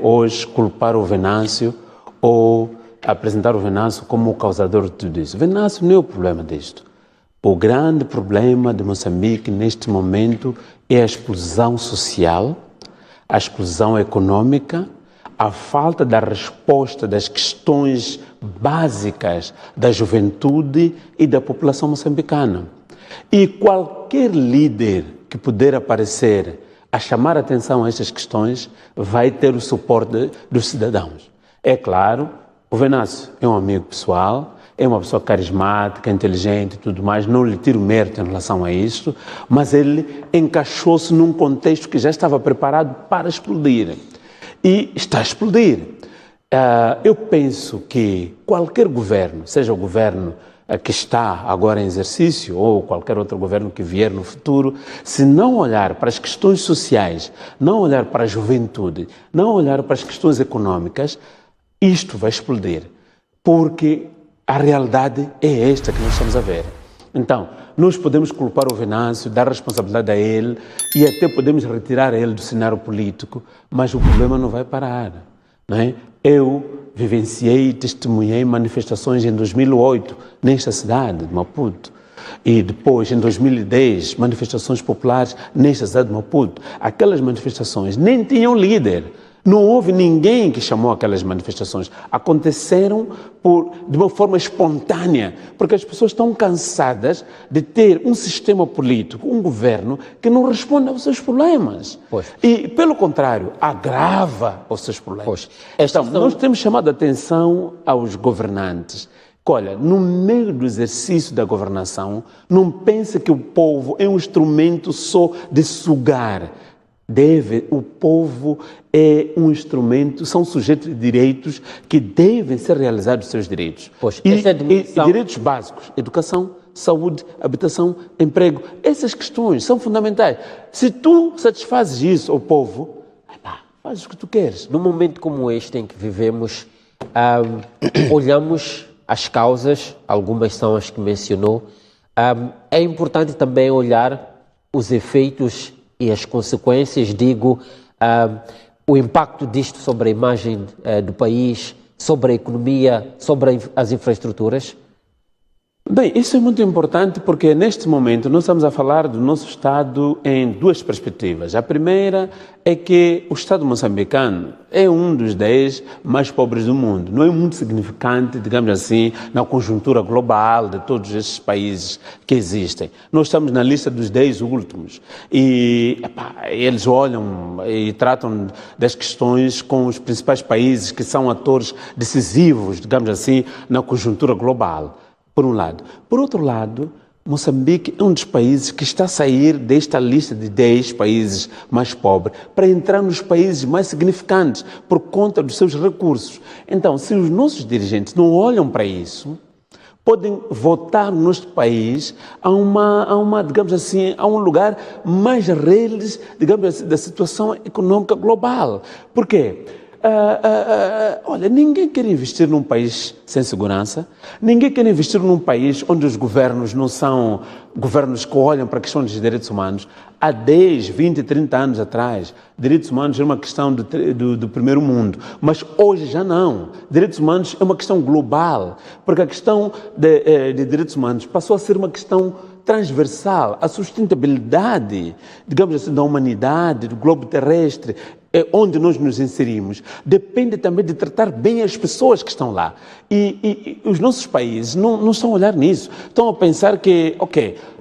Hoje, culpar o Venâncio ou apresentar o Venâncio como o causador de tudo isso. Venâncio não é o problema disto. O grande problema de Moçambique neste momento é a exclusão social, a exclusão econômica, a falta da resposta das questões básicas da juventude e da população moçambicana. E qualquer líder que puder aparecer a chamar a atenção a estas questões vai ter o suporte dos cidadãos. É claro, o Venâncio é um amigo pessoal, é uma pessoa carismática, inteligente e tudo mais, não lhe tiro mérito em relação a isso, mas ele encaixou-se num contexto que já estava preparado para explodir. E está a explodir. Eu penso que qualquer governo, seja o governo que está agora em exercício ou qualquer outro governo que vier no futuro, se não olhar para as questões sociais, não olhar para a juventude, não olhar para as questões econômicas, isto vai explodir. Porque a realidade é esta que nós estamos a ver. Então, nós podemos culpar o Venâncio, dar responsabilidade a ele e até podemos retirar ele do cenário político, mas o problema não vai parar, não é? Eu vivenciei e testemunhei manifestações em 2008 nesta cidade de Maputo e depois em 2010 manifestações populares nesta cidade de Maputo. Aquelas manifestações nem tinham líder. Não houve ninguém que chamou aquelas manifestações. Aconteceram de uma forma espontânea, porque as pessoas estão cansadas de ter um sistema político, um governo, que não responde aos seus problemas. Pois. E, pelo contrário, agrava os seus problemas. Então, nós temos chamado a atenção aos governantes. Olha, no meio do exercício da governação, não pense que o povo é um instrumento só de sugar. O povo é um instrumento, são sujeitos de direitos que devem ser realizados os seus direitos. Pois, e direitos básicos, educação, saúde, habitação, emprego, essas questões são fundamentais. Se tu satisfazes isso ao povo, faz o que tu queres. Num momento como este em que vivemos, olhamos as causas, algumas são as que mencionou, é importante também olhar os efeitos e as consequências, o impacto disto sobre a imagem do país, sobre a economia, sobre as infraestruturas? Bem, isso é muito importante porque neste momento nós estamos a falar do nosso Estado em duas perspectivas. A primeira é que o Estado moçambicano é um dos 10 mais pobres do mundo. Não é muito significante, digamos assim, na conjuntura global de todos esses países que existem. Nós estamos na lista dos 10 últimos e eles olham e tratam das questões com os principais países que são atores decisivos, digamos assim, na conjuntura global. Por um lado. Por outro lado, Moçambique é um dos países que está a sair desta lista de 10 países mais pobres para entrar nos países mais significantes por conta dos seus recursos. Então, se os nossos dirigentes não olham para isso, podem votar no nosso país digamos assim, a um lugar mais reles, digamos assim, da situação econômica global. Por quê? Olha, ninguém quer investir num país sem segurança, ninguém quer investir num país onde os governos não são governos que olham para a questão dos direitos humanos. Há 10, 20, 30 anos atrás, direitos humanos era uma questão do primeiro mundo, mas hoje já não. Direitos humanos é uma questão global, porque a questão de direitos humanos passou a ser uma questão transversal. A sustentabilidade, digamos assim, da humanidade, do globo terrestre, onde nós nos inserimos, depende também de tratar bem as pessoas que estão lá. E os nossos países não estão a olhar nisso. Estão a pensar que,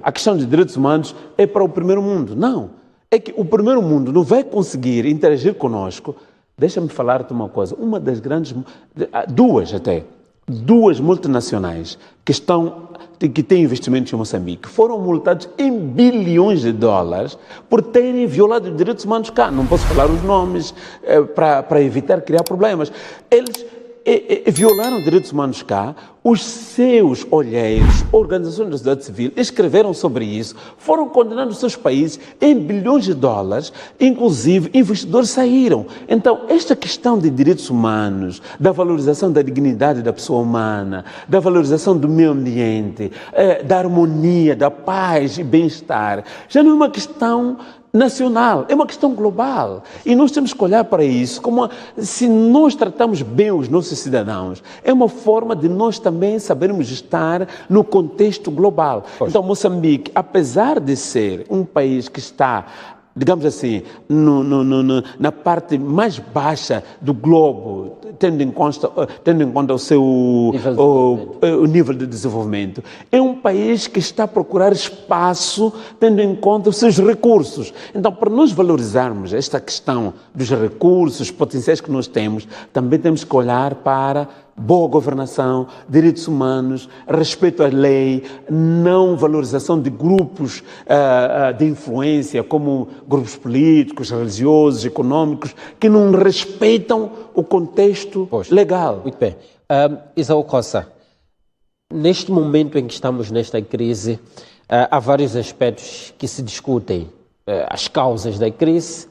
a questão de direitos humanos é para o primeiro mundo. Não. É que o primeiro mundo não vai conseguir interagir conosco. Deixa-me falar-te uma coisa. Uma das grandes... Duas multinacionais que têm investimentos em Moçambique foram multados em bilhões de dólares por terem violado os direitos humanos cá. Não posso falar os nomes para evitar criar problemas. Eles violaram os direitos humanos cá, os seus olheiros, organizações da sociedade civil, escreveram sobre isso, foram condenando os seus países em bilhões de dólares, inclusive investidores saíram. Então, esta questão de direitos humanos, da valorização da dignidade da pessoa humana, da valorização do meio ambiente, da harmonia, da paz e bem-estar, já não é uma questão nacional, é uma questão global. E nós temos que olhar para isso como se nós tratamos bem os nossos cidadãos, é uma forma de nós também sabermos estar no contexto global. Pois. Então, Moçambique, apesar de ser um país que está, digamos assim, na parte mais baixa do globo, tendo em conta o seu o nível de desenvolvimento, é um país que está a procurar espaço, tendo em conta os seus recursos. Então, para nós valorizarmos esta questão dos recursos potenciais que nós temos, também temos que olhar para boa governação, direitos humanos, respeito à lei, não valorização de grupos de influência, como grupos políticos, religiosos, econômicos, que não respeitam o contexto legal. Muito bem. Isaú Costa, neste momento em que estamos nesta crise, há vários aspectos que se discutem. As causas da crise,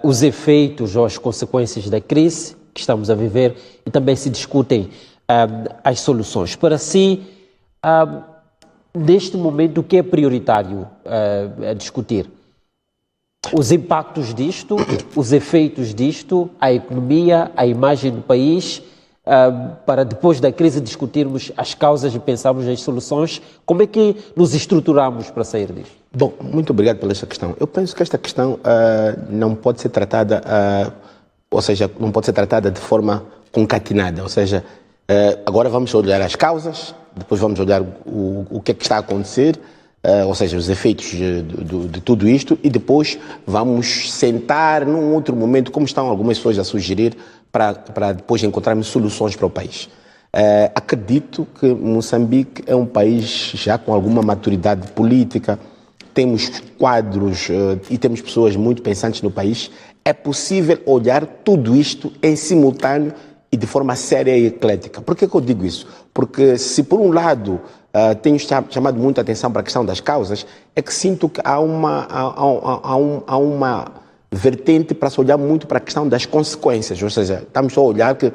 os efeitos ou as consequências da crise que estamos a viver, e também se discutem as soluções. Para si, neste momento, o que é prioritário a discutir? Os impactos disto, os efeitos disto, a economia, a imagem do país, para depois da crise discutirmos as causas e pensarmos nas soluções. Como é que nos estruturamos para sair disto? Bom, muito obrigado pela esta questão. Eu penso que esta questão não pode ser tratada, ou seja, não pode ser tratada de forma concatenada. Ou seja, agora vamos olhar as causas, depois vamos olhar o que é que está a acontecer, ou seja, os efeitos de tudo isto, e depois vamos sentar num outro momento, como estão algumas pessoas a sugerir, para depois encontrarmos soluções para o país. Acredito que Moçambique é um país já com alguma maturidade política, temos quadros e temos pessoas muito pensantes no país. É possível olhar tudo isto em simultâneo e de forma séria e eclética. Por que eu digo isso? Porque se por um lado tenho chamado muito a atenção para a questão das causas, é que sinto que há uma vertente para se olhar muito para a questão das consequências, ou seja, estamos só a olhar que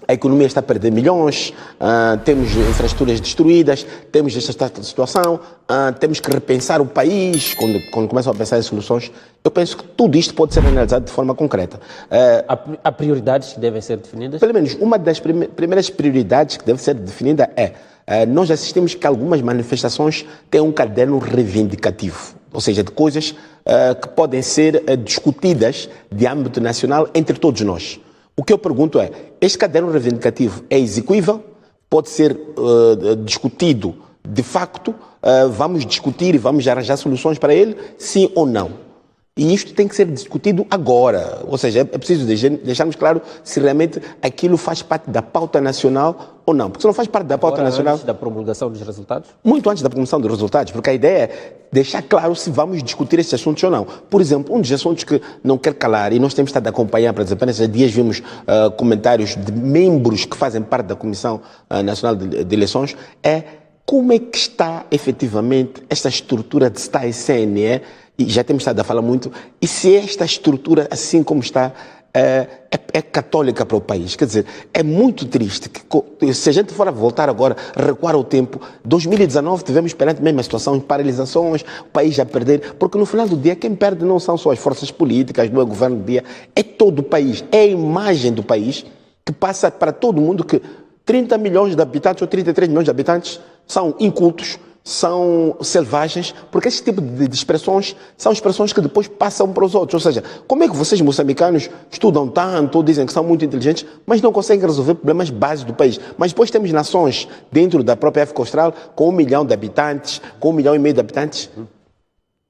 a economia está a perder milhões, temos infraestruturas destruídas, temos esta situação, temos que repensar o país quando começam a pensar em soluções. Eu penso que tudo isto pode ser analisado de forma concreta. Há prioridades que devem ser definidas? Pelo menos uma das primeiras prioridades que deve ser definida nós assistimos que algumas manifestações têm um caderno reivindicativo, ou seja, de coisas que podem ser discutidas de âmbito nacional entre todos nós. O que eu pergunto é, este caderno reivindicativo é execuível? Pode ser discutido de facto? Vamos discutir e vamos arranjar soluções para ele? Sim ou não? E isto tem que ser discutido agora. Ou seja, é preciso deixarmos claro se realmente aquilo faz parte da pauta nacional ou não. Porque se não faz parte da pauta nacional... Antes da promulgação dos resultados? Muito antes da promulgação dos resultados, porque a ideia é deixar claro se vamos discutir estes assuntos ou não. Por exemplo, um dos assuntos que não quero calar, e nós temos estado a acompanhar, por exemplo, nesses dias vimos comentários de membros que fazem parte da Comissão Nacional de Eleições, é como é que está efetivamente esta estrutura de STAI CNE, e já temos estado a falar muito, e se esta estrutura, assim como está, é católica para o país. Quer dizer, é muito triste que, se a gente for a voltar agora, recuar ao tempo, 2019 tivemos perante a mesma situação, paralisações, o país já perder, porque no final do dia quem perde não são só as forças políticas, não é o governo do dia, é todo o país, é a imagem do país que passa para todo mundo que 30 milhões de habitantes ou 33 milhões de habitantes são incultos, são selvagens, porque esse tipo de expressões são expressões que depois passam para os outros. Ou seja, como é que vocês moçambicanos estudam tanto, dizem que são muito inteligentes, mas não conseguem resolver problemas básicos do país? Mas depois temos nações dentro da própria África Austral com 1 milhão de habitantes, com 1,5 milhão de habitantes,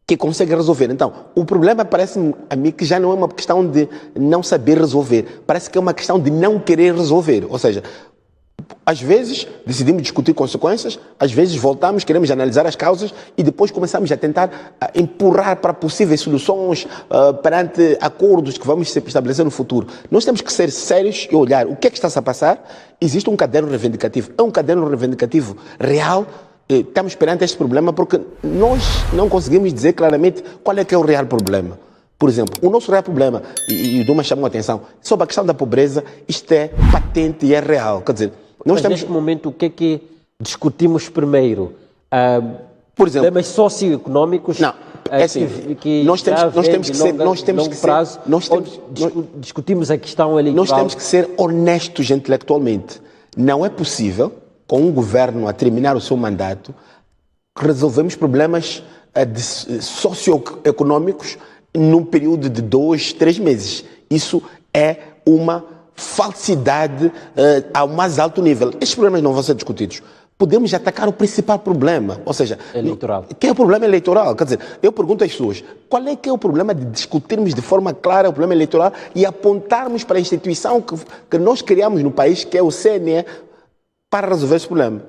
que conseguem resolver. Então, o problema parece-me a mim que já não é uma questão de não saber resolver, parece que é uma questão de não querer resolver. Ou seja, às vezes decidimos discutir consequências, às vezes voltamos, queremos analisar as causas e depois começamos a tentar empurrar para possíveis soluções perante acordos que vamos estabelecer no futuro. Nós temos que ser sérios e olhar o que é que está a passar. Existe um caderno reivindicativo, é um caderno reivindicativo real. Estamos perante este problema porque nós não conseguimos dizer claramente qual é que é o real problema. Por exemplo, o nosso real problema, e o Duma chamou a atenção, sobre a questão da pobreza, isto é patente e é real. Quer dizer, nós temos... neste momento, o que é que discutimos primeiro? Por exemplo, problemas socioeconómicos É assim, que nós temos que ser, discutimos a questão eleitoral. Nós temos que ser honestos intelectualmente. Não é possível, com um governo a terminar o seu mandato, resolvemos problemas socioeconômicos num período de 2, 3 meses. Isso é uma falsidade ao mais alto nível. Estes problemas não vão ser discutidos. Podemos atacar o principal problema, ou seja, eleitoral. Que é o problema eleitoral. Quer dizer, eu pergunto às pessoas, qual é que é o problema de discutirmos de forma clara o problema eleitoral e apontarmos para a instituição que nós criamos no país, que é o CNE, para resolver esse problema?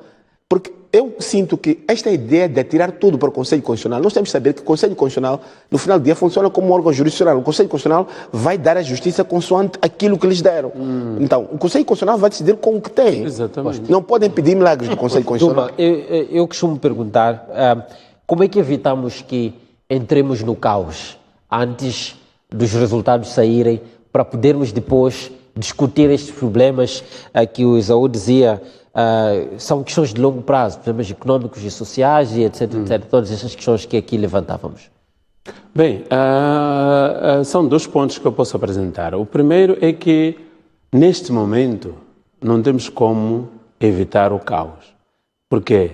Porque eu sinto que esta ideia de atirar tudo para o Conselho Constitucional, nós temos que saber que o Conselho Constitucional, no final do dia, funciona como um órgão jurisdicional. O Conselho Constitucional vai dar a justiça consoante aquilo que lhes deram. Então, o Conselho Constitucional vai decidir com o que tem. Exatamente. Não podem pedir milagres do Conselho Constitucional. Eu costumo perguntar, como é que evitamos que entremos no caos antes dos resultados saírem, para podermos depois discutir estes problemas que o Esaú dizia, são questões de longo prazo, problemas económicos e sociais e etc, etc, todas essas questões que aqui levantávamos. Bem, são 2 pontos que eu posso apresentar. O primeiro é que, neste momento, não temos como evitar o caos. Porque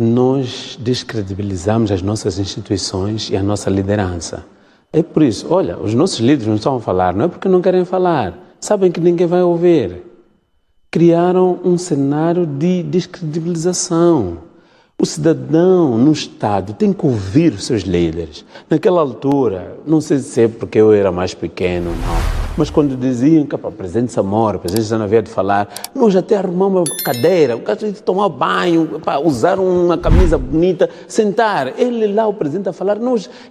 nós descredibilizamos as nossas instituições e a nossa liderança. É por isso, olha, os nossos líderes não estão a falar, não é porque não querem falar, sabem que ninguém vai ouvir. Criaram um cenário de descredibilização. O cidadão no Estado tem que ouvir os seus líderes. Naquela altura, não sei se é porque eu era mais pequeno, não, mas quando diziam que o presidente Samora, o presidente já não havia de falar, nós até arrumamos uma cadeira, o caso de tomar banho, usar uma camisa bonita, sentar. Ele lá, o presidente, a falar,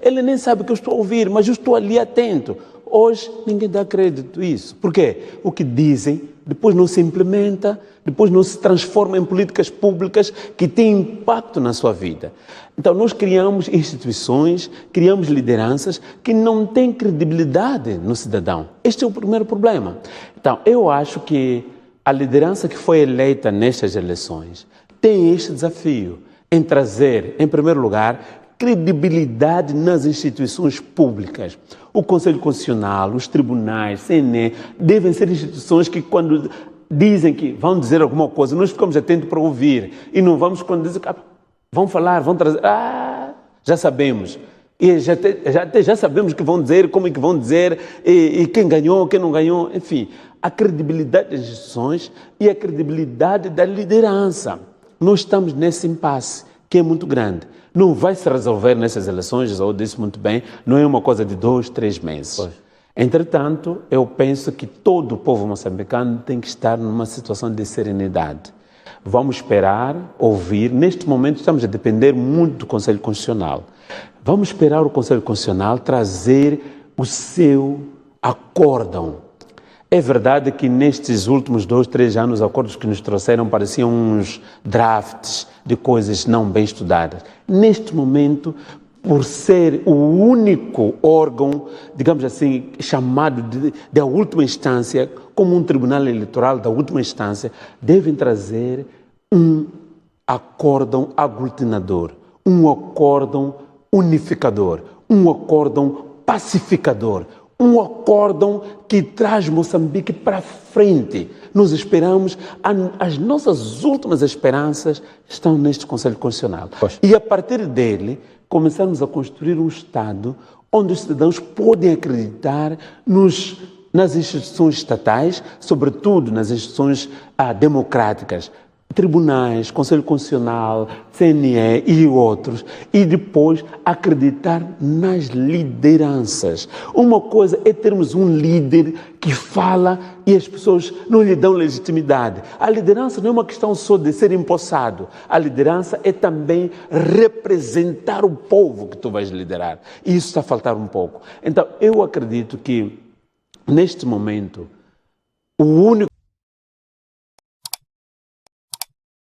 ele nem sabe que eu estou a ouvir, mas eu estou ali atento. Hoje, ninguém dá crédito a isso. Por quê? O que dizem, depois não se implementa, depois não se transforma em políticas públicas que têm impacto na sua vida. Então, nós criamos instituições, criamos lideranças que não têm credibilidade no cidadão. Este é o primeiro problema. Então, eu acho que a liderança que foi eleita nestas eleições tem este desafio em trazer, em primeiro lugar, credibilidade nas instituições públicas. O Conselho Constitucional, os tribunais, CNE, devem ser instituições que, quando dizem que vão dizer alguma coisa, nós ficamos atentos para ouvir. E não vamos, quando dizem que vão falar, vão trazer, já sabemos. E já sabemos o que vão dizer, como é que vão dizer, e quem ganhou, quem não ganhou, enfim. A credibilidade das instituições e a credibilidade da liderança. Nós estamos nesse impasse, que é muito grande. Não vai se resolver nessas eleições, eu disse muito bem, não é uma coisa de 2, 3 meses. Pois. Entretanto, eu penso que todo o povo moçambicano tem que estar numa situação de serenidade. Vamos esperar, ouvir. Neste momento estamos a depender muito do Conselho Constitucional. Vamos esperar o Conselho Constitucional trazer o seu acórdão. É verdade que nestes últimos 2, 3 anos, os acordos que nos trouxeram pareciam uns drafts de coisas não bem estudadas. Neste momento, por ser o único órgão, digamos assim, chamado de última instância, como um tribunal eleitoral da última instância, devem trazer um acórdão aglutinador, um acórdão unificador, um acórdão pacificador, um acórdão que traz Moçambique para frente. Nós esperamos, as nossas últimas esperanças estão neste Conselho Constitucional. Pois. E a partir dele, começamos a construir um Estado onde os cidadãos podem acreditar nas instituições estatais, sobretudo nas instituições democráticas, tribunais, Conselho Constitucional, CNE e outros, e depois acreditar nas lideranças. Uma coisa é termos um líder que fala e as pessoas não lhe dão legitimidade. A liderança não é uma questão só de ser empossado. A liderança é também representar o povo que tu vais liderar. E isso está a faltar um pouco. Então, eu acredito que, neste momento, o único